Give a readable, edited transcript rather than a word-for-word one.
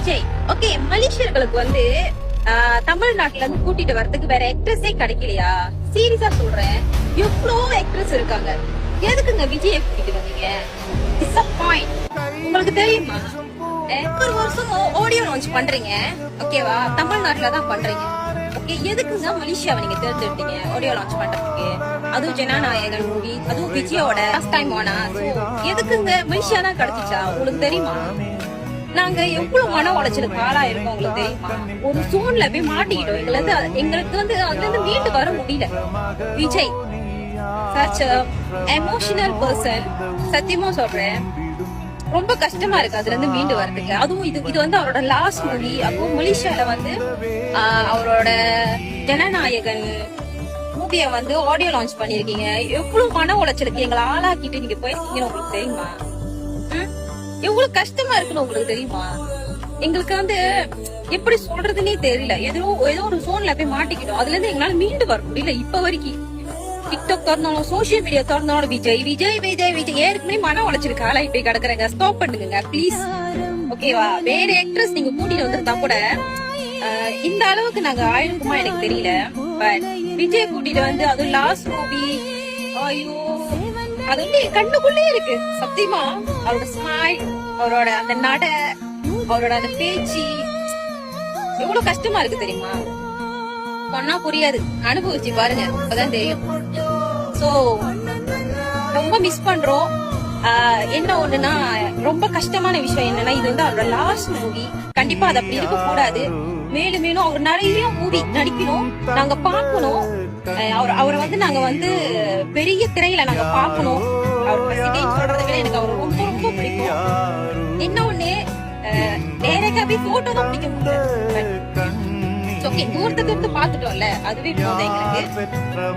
Vijay. Okay, மலேசியர்களுக்கு வந்து தமிழ்நாட்டுல இருந்து கூட்டிட்டு வரதுக்கு வேற ஆக்ட்ரஸே கிடைக்கலையா? சீரியஸா சொல்றேன், எவ்வளோ ஆக்ட்ரஸ் இருக்காங்க. எதுக்குங்க விஜயை கூட்டிட்டு வந்தீங்க? டிசப்பாயிண்ட். உங்களுக்கு தெரியுமா, ஒரு வருஷம் ஆடியோ லான்ச் பண்றீங்க, ஓகேவா? தமிழ்நாட்டுல தான் பண்றீங்க. ஓகே, எதுக்குங்க மலேசியாவை நீங்க தேர்ந்தெடுத்தீங்க ஆடியோ லான்ச் பண்றதுக்கு? அதுவும் ஜனநாயகன் மூவி, அதுவும் விஜயோட ஃபர்ஸ்ட் டைம் ஆனா. எதுக்குங்க மலேசியா தான் கிடைச்சிச்சா? உங்களுக்கு தெரியுமா நாங்க எவ்வளவு மன உளைச்சலுக்கு ஆளா இருக்கோம்? உங்களுக்கு தெரியுமா? ஒரு சோன்ல போய் மாட்டிக்கிட்டோம். எங்களுக்கு வந்து அதுல இருந்து மீண்டு வர முடியல. Vijay such a emotional person. சத்தியமா சொல்றேன், ரொம்ப கஷ்டமா இருக்கு அதுல இருந்து மீண்டு வரதுக்கு. அதுவும் இது வந்து அவரோட லாஸ்ட் மூவி. அப்போ மலேசியால வந்து அவரோட ஜனநாயகன் மூவிய வந்து ஆடியோ லான்ச் பண்ணிருக்கீங்க. எவ்வளவு மன உளைச்சலுக்கு எங்களை ஆளாக்கிட்டு நீங்க போயிருக்கீங்கன்னு உங்களுக்கு தெரியுமா? எவ்வளவு கஷ்டமா இருக்குன்னு உங்களுக்கு தெரியுமா? எங்களுக்கு வந்து எப்படி சொல்றதுன்னே தெரியல. ஏதோ ஒரு சோன்ல போய் மாட்டிக்கிட்டோம். அதுல இருந்து எங்களால மீண்டு வர முடியல இப்ப வரைக்கும். டிக்டாக் திறந்தாலும், சோசியல் மீடியா திறந்தாலும் விஜய் விஜய் விஜய் விஜய். ஏற்கனவே மன உளைச்சிருக்கு ஆளா இப்ப கிடக்குறேங்க. ஸ்டாப் பண்ணுங்க ப்ளீஸ், ஓகேவா? வேற ஆக்ட்ரஸ் நீங்க கூட்டிட்டு வந்திருந்தா கூட இந்த அளவுக்கு நாங்க ஆயிருக்குமா எனக்கு தெரியல. பட் விஜய் கூட்டிட்டு வந்து அது லாஸ்ட் மூவி, ஐயோ, அது வந்து கண்ணுக்குள்ளே இருக்கு சத்தியமா. அவரோட ஸ்மைல், அவரோட அந்த நட, அவரோட அந்த பேச்சு எவ்வளவு கஷ்டமா இருக்கு தெரியுமா? சொன்னா புரியாது, அனுபவிச்சு பாருங்க, அப்பதான் தெரியும். சோ ரொம்ப மிஸ் பண்றோம். என்ன ஒண்ணுன்னா, ரொம்ப கஷ்டமான விஷயம் என்னன்னா, இது வந்து அவரோட லாஸ்ட் மூவி. கண்டிப்பா அது அப்படி இருக்க கூடாது. மேலும் மேலும் அவர் நிறைய மூவி நடிக்கணும், நாங்க பாக்கணும். அவரை வந்து நாங்க வந்து பெரிய திரையில நாங்க பாக்கணும். அவர் சொல்றதை விட எனக்கு அவர் ரொம்ப ரொம்ப பிடிக்கும். என்ன ஒண்ணு, நேரா போய் போட்டோ தான் பிடிக்க முடியல. ஓகே, தூரத்துக்கு பாத்துட்டோம்ல, அதுவே போதும் எங்களுக்கு.